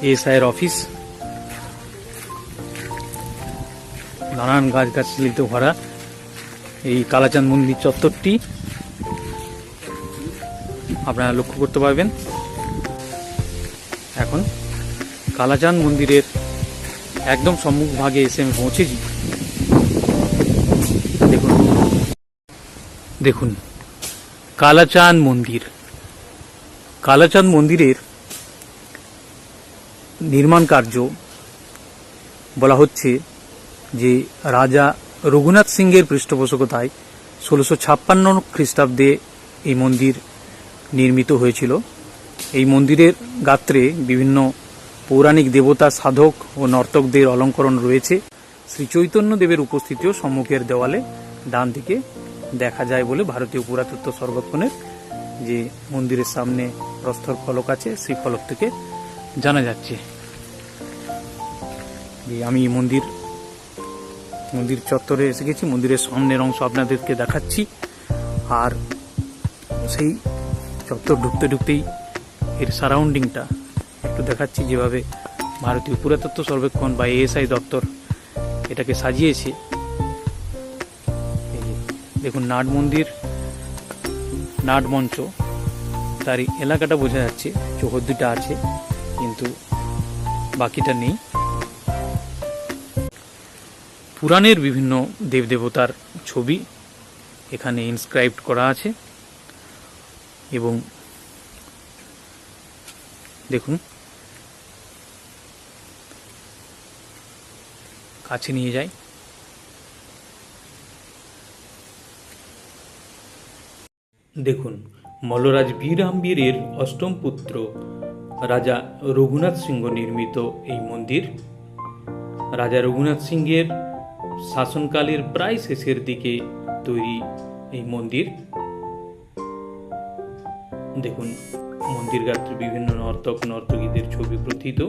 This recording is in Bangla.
এএসআই এর অফিস। নানান গাছগাছালিতে ভরা এই কালাচাঁদ মন্দির চত্বরটি আপনারা লক্ষ্য করতে পারবেন। এখন কালাচাঁদ মন্দিরের একদম সম্মুখ ভাগে এসে আমি পৌঁছেছি। দেখুন দেখুন কালাচাঁদ মন্দির। কালাচাঁদ মন্দিরের নির্মাণ কার্য বলা হচ্ছে যে রাজা রঘুনাথ সিংহের পৃষ্ঠপোষকতায় 1656 খ্রিস্টাব্দে এই মন্দির নির্মিত হয়েছিল। এই মন্দিরের গাত্রে বিভিন্ন পৌরাণিক দেবতা, সাধক ও নর্তকদের অলঙ্করণ রয়েছে। শ্রী চৈতন্য দেবের উপস্থিতিও সম্মুখের দেওয়ালে ডান দিকে দেখা যায় বলে ভারতীয় পুরাতত্ত্ব সর্বেক্ষণের যে মন্দিরের সামনে প্রস্তর ফলক আছে সেই ফলক থেকে জানা যাচ্ছে। আমি মন্দির চত্বরে এসে গেছি। মন্দিরের সামনের অংশ আপনাদেরকে দেখাচ্ছি। আর সেই চত্বর ঢুকতে ঢুকতেই এর সারাউন্ডিংটা একটু দেখাচ্ছি, যেভাবে ভারতীয় পুরাতত্ত্ব সর্বেক্ষণ বা এএসআই দপ্তর এটাকে সাজিয়েছে। দেখুন নাট মন্দির, নাট মঞ্চ, তারই এলাকাটা বোঝা যাচ্ছে। চৌহদ্দিটা আছে কিন্তু বাকিটা নেই। পুরাণের বিভিন্ন দেবদেবতার ছবি এখানে ইনস্ক্রাইবড করা আছে। এবং দেখুন কাছে নিয়ে যাই। দেখুন মল্লরাজ বীরাম্বীরের অষ্টম পুত্র রাজা রঘুনাথ সিংহ নির্মিত এই মন্দির। রাজা রঘুনাথ সিংহের শাসনকালের প্রায় শেষের দিকে তৈরি এই মন্দির। দেখুন মন্দির গাত্রে বিভিন্ন নর্তক নর্তকীদের ছবি প্রথিত।